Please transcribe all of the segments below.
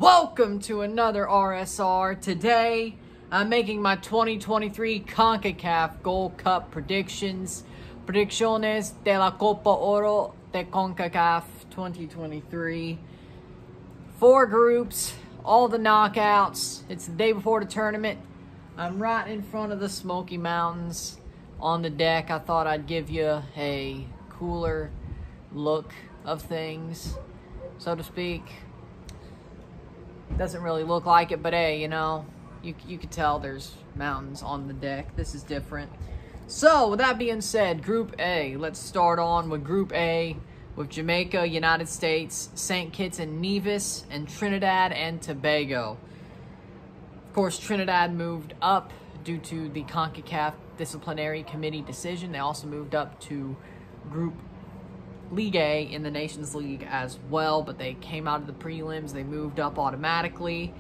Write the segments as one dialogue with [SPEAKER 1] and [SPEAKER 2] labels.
[SPEAKER 1] Welcome to another RSR. Today, I'm making my 2023 CONCACAF Gold Cup predictions. Predicciones de la Copa Oro de CONCACAF 2023. 4 groups, all the knockouts. It's the day before the tournament. I'm right in front of the Smoky Mountains on the deck. I thought I'd give you a cooler look of things, so to speak. Doesn't really look like it, but hey, you know, you could tell there's mountains on the deck. This is different. So, with that being said, Group A. Let's start on with Group A with Jamaica, United States, St. Kitts and Nevis, and Trinidad and Tobago. Of course, Trinidad moved up due to the CONCACAF Disciplinary Committee decision. They also moved up to Group League A in the Nations League as well, but they came out of the prelims. They moved up automatically,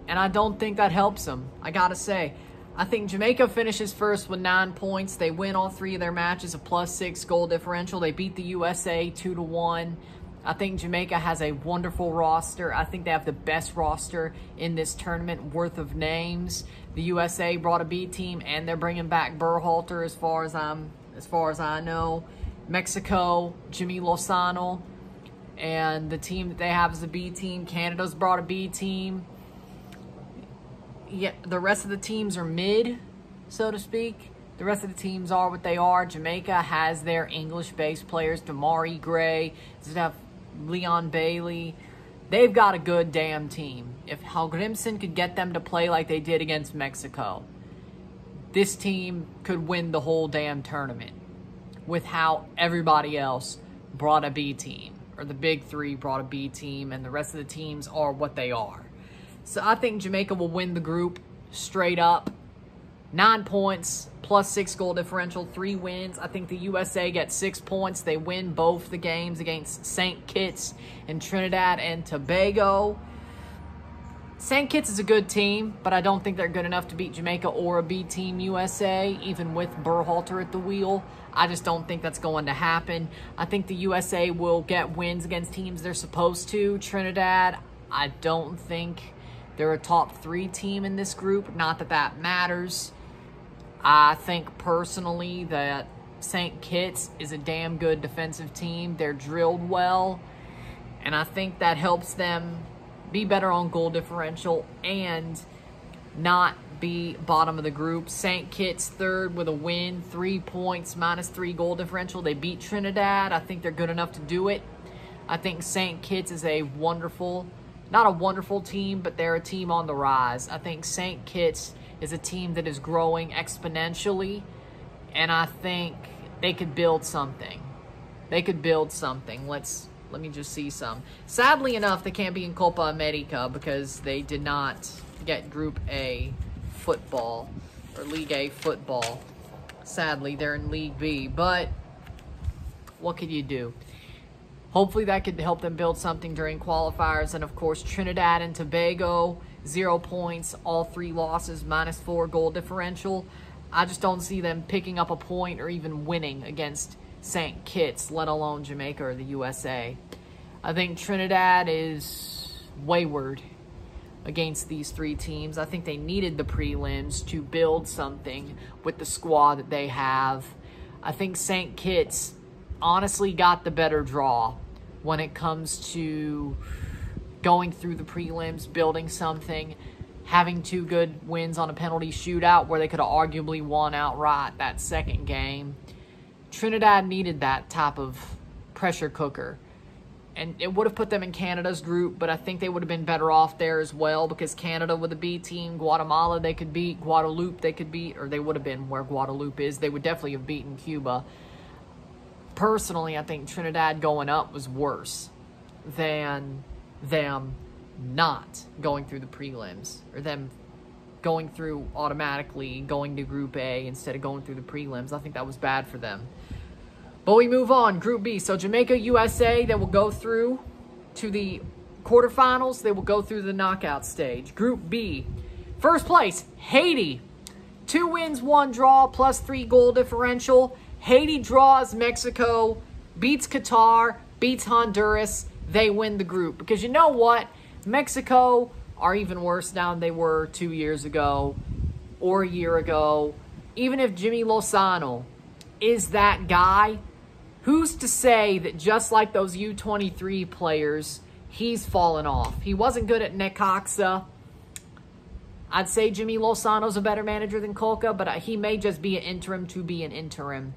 [SPEAKER 1] and I don't think that helps them. I gotta say, I think Jamaica finishes first with 9 points. They win all 3 of their matches, a +6 goal differential. They beat the USA 2-1. I think Jamaica has a wonderful roster. I think they have the best roster in this tournament worth of names. The USA brought a B team, and they're bringing back Berhalter as far as I know. Mexico, Jimmy Lozano, and the team that they have is a B team. Canada's brought a B team. Yeah, the rest of the teams are mid, so to speak. The rest of the teams are what they are. Jamaica has their English-based players, Damari Gray, Leon Bailey. They've got a good damn team. If Hallgrimsson could get them to play like they did against Mexico, this team could win the whole damn tournament. With how everybody else brought a B team, or the big 3 brought a B team, and the rest of the teams are what they are. So I think Jamaica will win the group straight up. 9 points, +6 goal differential, 3 wins. I think the USA gets 6 points. They win both the games against St. Kitts and Trinidad and Tobago. St. Kitts is a good team, but I don't think they're good enough to beat Jamaica or a B team USA, even with Berhalter at the wheel. I just don't think that's going to happen. I think the USA will get wins against teams they're supposed to. Trinidad, I don't think they're a top 3 team in this group. Not that that matters. I think personally that St. Kitts is a damn good defensive team. They're drilled well, and I think that helps them be better on goal differential and not be bottom of the group. St. Kitts 3rd with a win, 3 points, -3 goal differential. They beat Trinidad. I think they're good enough to do it. I think St. Kitts is a wonderful, not a wonderful team, but they're a team on the rise. I think St. Kitts is a team that is growing exponentially, and I think they could build something. They could build something. Let me just see some. Sadly enough, they can't be in Copa America because they did not get Group A football or League A football. Sadly, they're in League B, but what could you do? Hopefully that could help them build something during qualifiers. And of course, Trinidad and Tobago, 0 points, all 3 losses, -4 goal differential. I just don't see them picking up a point or even winning against St. Kitts, let alone Jamaica or the USA. I think Trinidad is wayward against these 3 teams. I think they needed the prelims to build something with the squad that they have. I think St. Kitts honestly got the better draw when it comes to going through the prelims, building something, having 2 good wins on a penalty shootout where they could have arguably won outright that second game. Trinidad needed that type of pressure cooker. And it would have put them in Canada's group, but I think they would have been better off there as well because Canada with a B team, Guatemala they could beat, Guadeloupe they could beat, or they would have been where Guadeloupe is. They would definitely have beaten Cuba. Personally, I think Trinidad going up was worse than them not going through the prelims, or them going through automatically, going to Group A instead of going through the prelims. I think that was bad for them. But we move on. Group B. So Jamaica, USA, they will go through to the quarterfinals. They will go through the knockout stage. Group B. First place, Haiti. 2 wins, 1 draw, +3 goal differential. Haiti draws Mexico, beats Qatar, beats Honduras. They win the group. Because you know what? Mexico are even worse now than they were 2 years ago or a year ago. Even if Jimmy Lozano is that guy, who's to say that just like those U23 players, he's fallen off? He wasn't good at Necaxa. I'd say Jimmy Lozano's a better manager than Colca, but he may just be an interim to be an interim.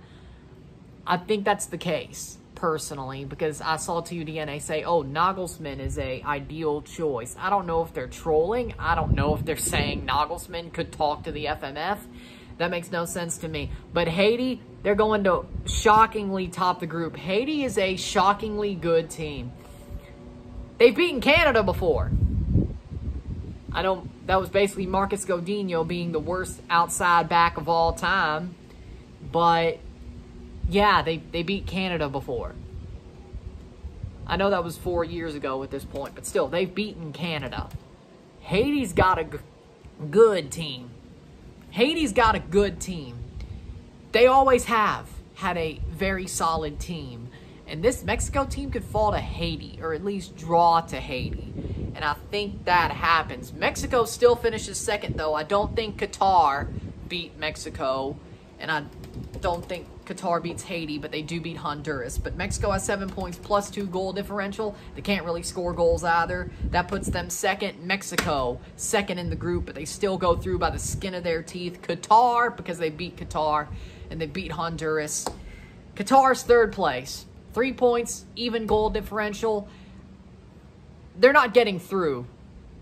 [SPEAKER 1] I think that's the case, personally, because I saw TUDNA say, oh, Nagelsmann is a ideal choice. I don't know if they're trolling. I don't know if they're saying Nagelsmann could talk to the FMF. That makes no sense to me. But Haiti, they're going to shockingly top the group. Haiti is a shockingly good team. They've beaten Canada before. That was basically Marcus Godinho being the worst outside back of all time. But, yeah, they beat Canada before. I know that was 4 years ago at this point, but still, they've beaten Canada. Haiti's got a good team. Haiti's got a good team. They always have had a very solid team. And this Mexico team could fall to Haiti, or at least draw to Haiti. And I think that happens. Mexico still finishes second, though. I don't think Qatar beat Mexico. And I don't think Qatar beats Haiti, but they do beat Honduras. But Mexico has 7 points plus 2 goal differential. They can't really score goals either. That puts them second. Mexico, second in the group, but they still go through by the skin of their teeth. Qatar, because they beat Qatar, and they beat Honduras. Qatar's third place. 3 points, even goal differential. They're not getting through.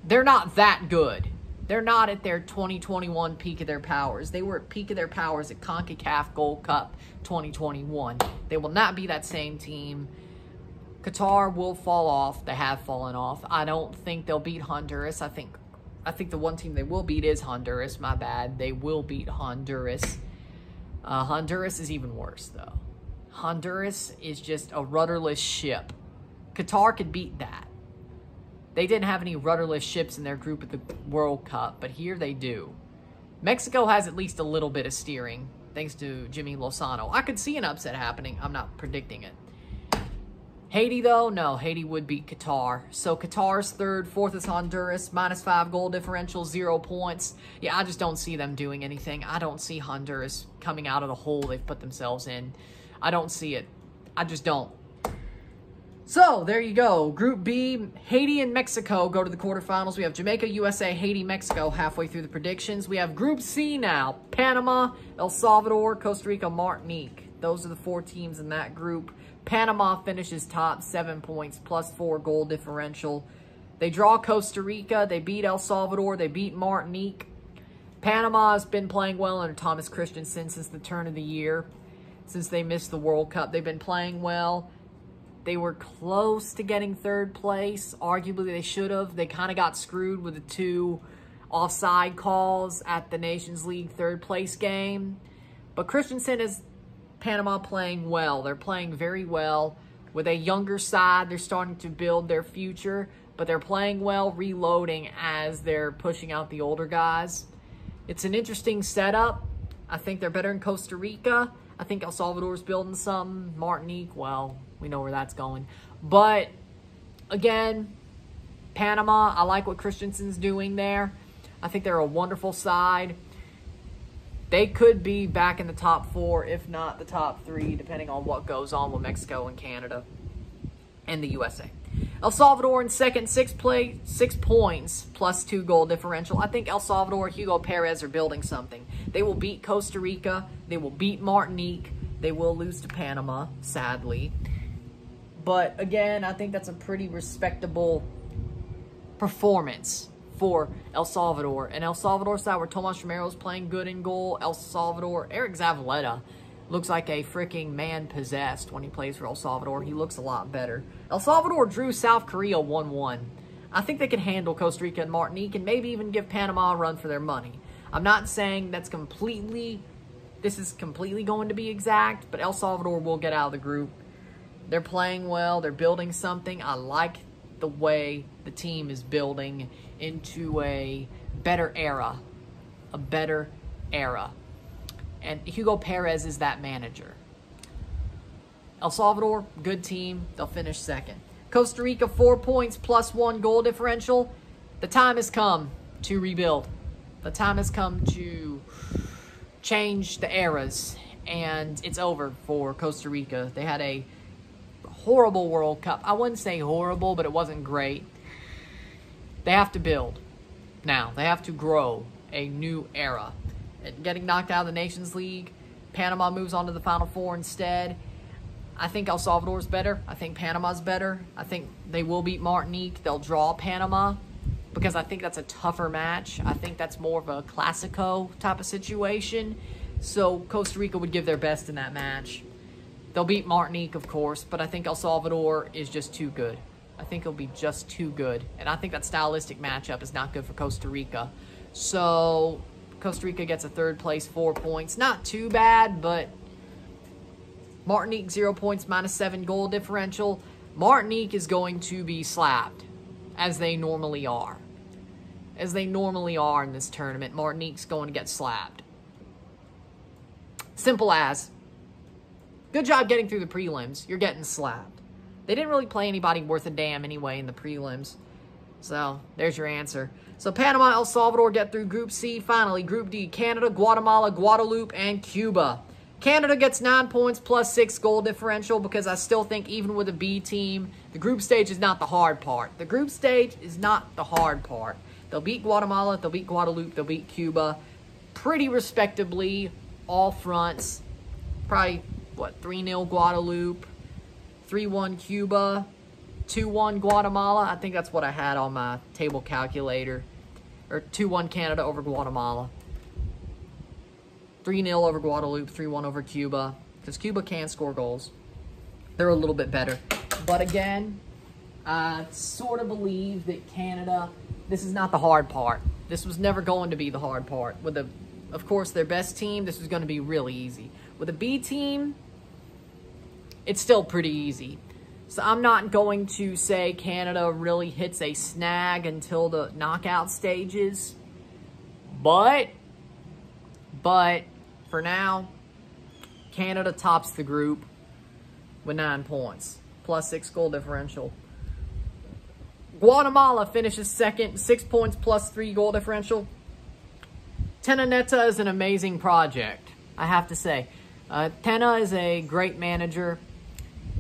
[SPEAKER 1] They're not that good. They're not at their 2021 peak of their powers. They were at peak of their powers at CONCACAF Gold Cup 2021. They will not be that same team. Qatar will fall off. They have fallen off. I don't think they'll beat Honduras. I think the one team they will beat is Honduras. My bad. They will beat Honduras. Honduras is even worse, though. Honduras is just a rudderless ship. Qatar could beat that. They didn't have any rudderless ships in their group at the World Cup, but here they do. Mexico has at least a little bit of steering, thanks to Jimmy Lozano. I could see an upset happening. I'm not predicting it. Haiti, though, no. Haiti would beat Qatar. So Qatar's third, fourth is Honduras, -5 goal differential, 0 points. Yeah, I just don't see them doing anything. I don't see Honduras coming out of the hole they've put themselves in. I don't see it. I just don't. So, there you go. Group B, Haiti and Mexico go to the quarterfinals. We have Jamaica, USA, Haiti, Mexico halfway through the predictions. We have Group C now. Panama, El Salvador, Costa Rica, Martinique. Those are the 4 teams in that group. Panama finishes top, 7 points, +4 goal differential. They draw Costa Rica. They beat El Salvador. They beat Martinique. Panama has been playing well under Thomas Christensen since the turn of the year. Since they missed the World Cup, they've been playing well. They were close to getting third place. Arguably, they should have. They kind of got screwed with the 2 offside calls at the Nations League third place game. But Christensen is Panama playing well. They're playing very well. With a younger side, they're starting to build their future. But they're playing well, reloading as they're pushing out the older guys. It's an interesting setup. I think they're better in Costa Rica. I think El Salvador's building some. Martinique, well, we know where that's going. But, again, Panama, I like what Christensen's doing there. I think they're a wonderful side. They could be back in the top 4, if not the top 3, depending on what goes on with Mexico and Canada and the USA. El Salvador in second, 6 points, +2 goal differential. I think El Salvador, Hugo Perez are building something. They will beat Costa Rica. They will beat Martinique. They will lose to Panama, sadly. But, again, I think that's a pretty respectable performance for El Salvador. And El Salvador side where Tomas Romero's playing good in goal. El Salvador, Eric Zavaleta looks like a freaking man possessed when he plays for El Salvador. He looks a lot better. El Salvador drew South Korea 1-1. I think they can handle Costa Rica and Martinique and maybe even give Panama a run for their money. I'm not saying this is completely going to be exact, but El Salvador will get out of the group. They're playing well. They're building something. I like the way the team is building into a better era. A better era. And Hugo Perez is that manager. El Salvador, good team. They'll finish second. Costa Rica 4 points plus 1 goal differential. The time has come to rebuild. The time has come to change the eras. And it's over for Costa Rica. They had a horrible World Cup. I wouldn't say horrible, but it wasn't great. They have to build. Now, they have to grow a new era. Getting knocked out of the Nations League, Panama moves on to the Final Four instead. I think El Salvador's better. I think Panama's better. I think they will beat Martinique. They'll draw Panama because I think that's a tougher match. I think that's more of a Clasico type of situation. So Costa Rica would give their best in that match. They'll beat Martinique, of course, but I think El Salvador is just too good. I think it'll be just too good. And I think that stylistic matchup is not good for Costa Rica. So Costa Rica gets a third place, 4 points. Not too bad, but Martinique 0 points, -7 goal differential. Martinique is going to be slapped, as they normally are. As they normally are in this tournament, Martinique's going to get slapped. Simple as. Good job getting through the prelims. You're getting slapped. They didn't really play anybody worth a damn anyway in the prelims. So, there's your answer. So, Panama, El Salvador get through Group C. Finally, Group D, Canada, Guatemala, Guadeloupe, and Cuba. Canada gets 9 points plus 6 goal differential because I still think even with a B team, the group stage is not the hard part. The group stage is not the hard part. They'll beat Guatemala, they'll beat Guadeloupe, they'll beat Cuba. Pretty respectably, all fronts. Probably, what, 3-0 Guadeloupe, 3-1 Cuba, 2-1 Guatemala. I think that's what I had on my table calculator. Or 2-1 Canada over Guatemala. 3-0 over Guadeloupe, 3-1 over Cuba. Because Cuba can score goals. They're a little bit better. But again, I sort of believe that Canada, this is not the hard part. This was never going to be the hard part. With, of course, their best team, this was going to be really easy. With a B team, it's still pretty easy. So I'm not going to say Canada really hits a snag until the knockout stages. But for now, Canada tops the group with 9 points, plus 6 goal differential. Guatemala finishes second, 6 points plus 3 goal differential. Tenaneta is an amazing project, I have to say. Tena is a great manager.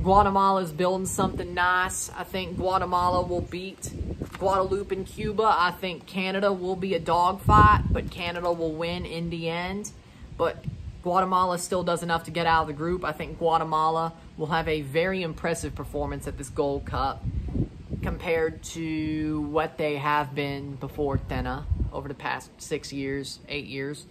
[SPEAKER 1] Guatemala is building something nice. I think Guatemala will beat Guadeloupe and Cuba. I think Canada will be a dogfight, but Canada will win in the end. But Guatemala still does enough to get out of the group. I think Guatemala will have a very impressive performance at this Gold Cup compared to what they have been before Tena over the past 6 years, 8 years.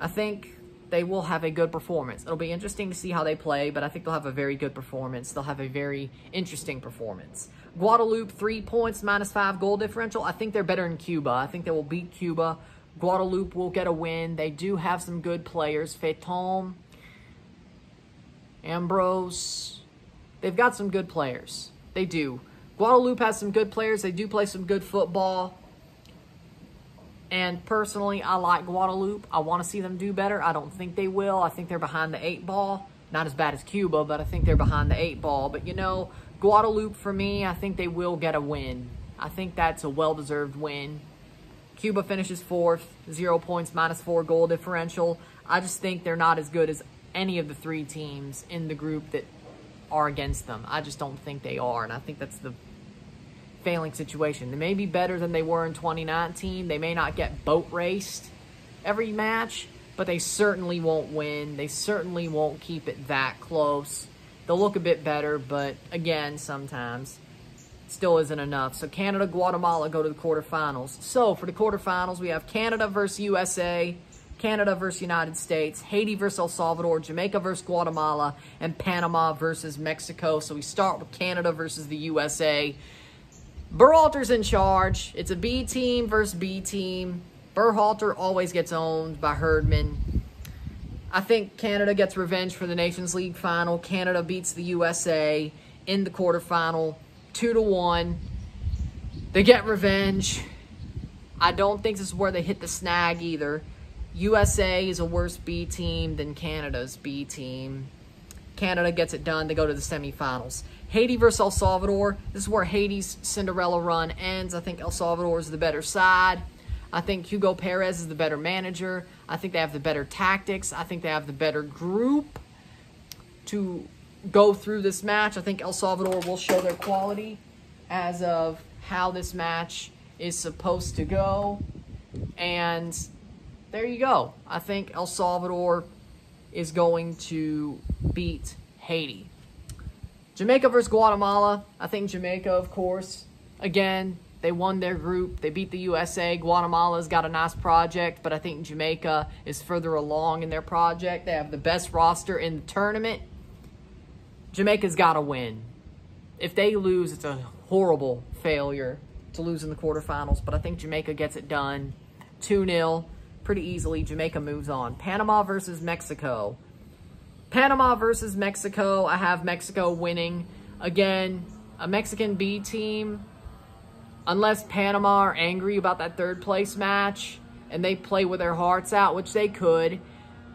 [SPEAKER 1] I think they will have a good performance. It'll be interesting to see how they play, but I think they'll have a very good performance. They'll have a very interesting performance. Guadeloupe, 3 points, -5 goal differential. I think they're better than Cuba. I think they will beat Cuba. Guadeloupe will get a win. They do have some good players. Feton, Ambrose. They've got some good players. They do. Guadeloupe has some good players. They do play some good football. And personally, I like Guadeloupe. I want to see them do better. I don't think they will. I think they're behind the 8 ball. Not as bad as Cuba, but I think they're behind the 8 ball. But, you know, Guadeloupe, for me, I think they will get a win. I think that's a well-deserved win. Cuba finishes 4th, 0 points, -4 goal differential. I just think they're not as good as any of the 3 teams in the group that are against them. I just don't think they are, and I think that's the failing situation. They may be better than they were in 2019. They may not get boat raced every match, but they certainly won't win. They certainly won't keep it that close. They'll look a bit better, but again, sometimes still isn't enough. So Canada, Guatemala go to the quarterfinals. So for the quarterfinals, we have Canada versus USA, Canada versus United States, Haiti versus El Salvador, Jamaica versus Guatemala, and Panama versus Mexico. So we start with Canada versus the USA. Berhalter's in charge. It's a B team versus B team. Berhalter always gets owned by Herdman. I think Canada gets revenge for the Nations League final. Canada beats the USA in the quarterfinal 2-1. They get revenge. I don't think this is where they hit the snag either. USA is a worse B team than Canada's B team. Canada gets it done. They go to the semifinals. Haiti versus El Salvador. This is where Haiti's Cinderella run ends. I think El Salvador is the better side. I think Hugo Perez is the better manager. I think they have the better tactics. I think they have the better group to go through this match. I think El Salvador will show their quality as of how this match is supposed to go. And there you go. I think El Salvador is going to beat Haiti. Jamaica versus Guatemala. I think Jamaica, of course, again, they won their group. They beat the USA. Guatemala's got a nice project, but I think Jamaica is further along in their project. They have the best roster in the tournament. Jamaica's got to win. If they lose, it's a horrible failure to lose in the quarterfinals, but I think Jamaica gets it done 2-0 pretty easily. Jamaica moves on. Panama versus Mexico. Panama versus Mexico. I have Mexico winning. Again, a Mexican B team, unless Panama are angry about that third place match and they play with their hearts out, which they could,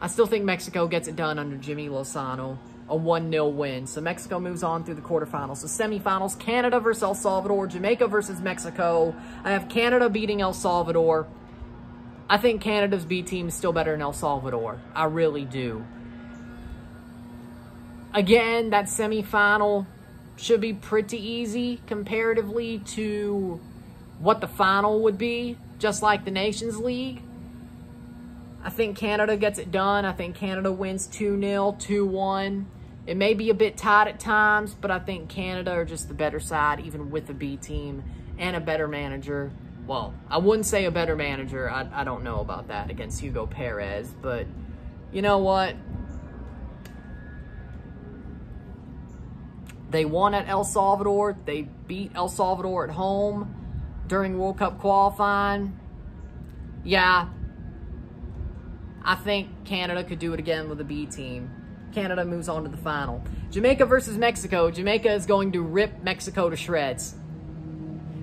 [SPEAKER 1] I still think Mexico gets it done under Jimmy Lozano. A 1-0 win. So Mexico moves on through the quarterfinals. The semifinals, Canada versus El Salvador, Jamaica versus Mexico. I have Canada beating El Salvador. I think Canada's B team is still better than El Salvador. I really do. Again, that semifinal should be pretty easy comparatively to what the final would be, just like the Nations League. I think Canada gets it done. I think Canada wins 2-0, 2-1. It may be a bit tight at times, but I think Canada are just the better side, even with the B team and a better manager. Well, I wouldn't say a better manager. I don't know about that against Hugo Perez, but you know what? They won at El Salvador. They beat El Salvador at home during World Cup qualifying. Yeah, I think Canada could do it again with a B team. Canada moves on to the final. Jamaica versus Mexico. Jamaica is going to rip Mexico to shreds.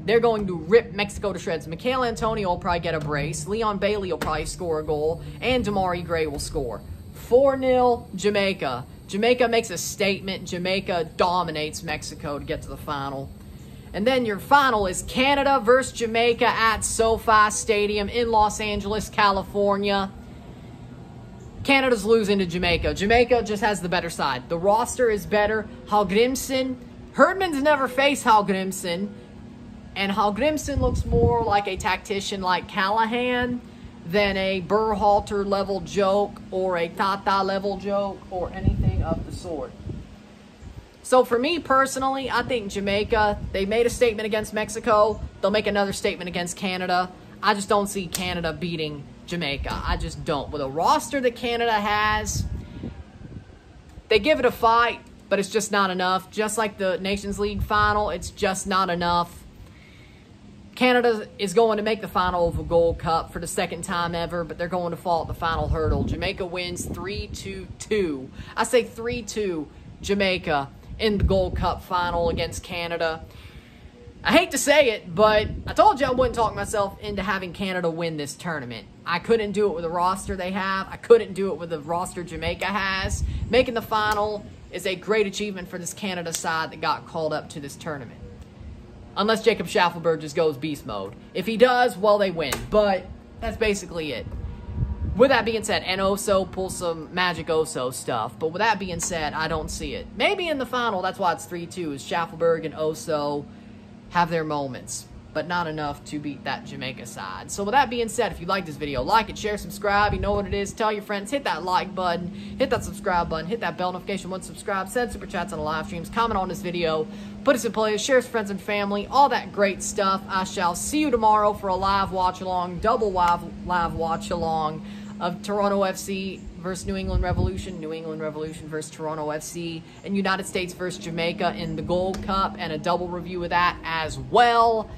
[SPEAKER 1] They're going to rip Mexico to shreds. Michail Antonio will probably get a brace. Leon Bailey will probably score a goal. And Damari Gray will score. 4-0 Jamaica. Jamaica makes a statement. Jamaica dominates Mexico to get to the final. And then your final is Canada versus Jamaica at SoFi Stadium in Los Angeles, California. Canada's losing to Jamaica. Jamaica just has the better side. The roster is better. Hallgrimsson. Herdman's never faced Hallgrimsson. And Hallgrimsson looks more like a tactician like Callahan than a Berhalter level joke or a Tata level joke or anything of the sort. So for me personally, I think Jamaica, they made a statement against Mexico. They'll make another statement against Canada. I just don't see Canada beating Jamaica. I just don't. With a roster that Canada has, they give it a fight, but it's just not enough. Just like the Nations League final, it's just not enough. Canada is going to make the final of a Gold Cup for the second time ever, but they're going to fall at the final hurdle. Jamaica wins 3-2. I say 3-2 Jamaica in the Gold Cup final against Canada. I hate to say it, but I told you I wouldn't talk myself into having Canada win this tournament. I couldn't do it with the roster they have. I couldn't do it with the roster Jamaica has. Making the final is a great achievement for this Canada side that got called up to this tournament. Unless Jacob Schaffelberg just goes beast mode. If he does, well, they win. But that's basically it. With that being said, and Oso pulls some magic Oso stuff. But with that being said, I don't see it. Maybe in the final, that's why it's 3-2, is Schaffelberg and Oso have their moments, but not enough to beat that Jamaica side. So with that being said, if you like this video, like it, share, subscribe. You know what it is. Tell your friends. Hit that like button. Hit that subscribe button. Hit that bell notification once subscribed. Send super chats on the live streams. Comment on this video. Put us in play. Share with friends and family. All that great stuff. I shall see you tomorrow for a live watch-along, double live watch-along of Toronto FC versus New England Revolution, New England Revolution versus Toronto FC, and United States versus Jamaica in the Gold Cup, and a double review of that as well.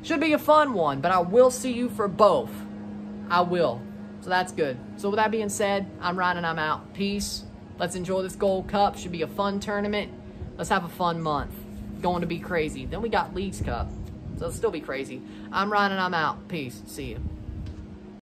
[SPEAKER 1] Should be a fun one, but I will see you for both. I will. So that's good. So with that being said, I'm Ryan and I'm out. Peace. Let's enjoy this Gold Cup. Should be a fun tournament. Let's have a fun month. Going to be crazy. Then we got Leagues Cup. So it'll still be crazy. I'm Ryan and I'm out. Peace. See you.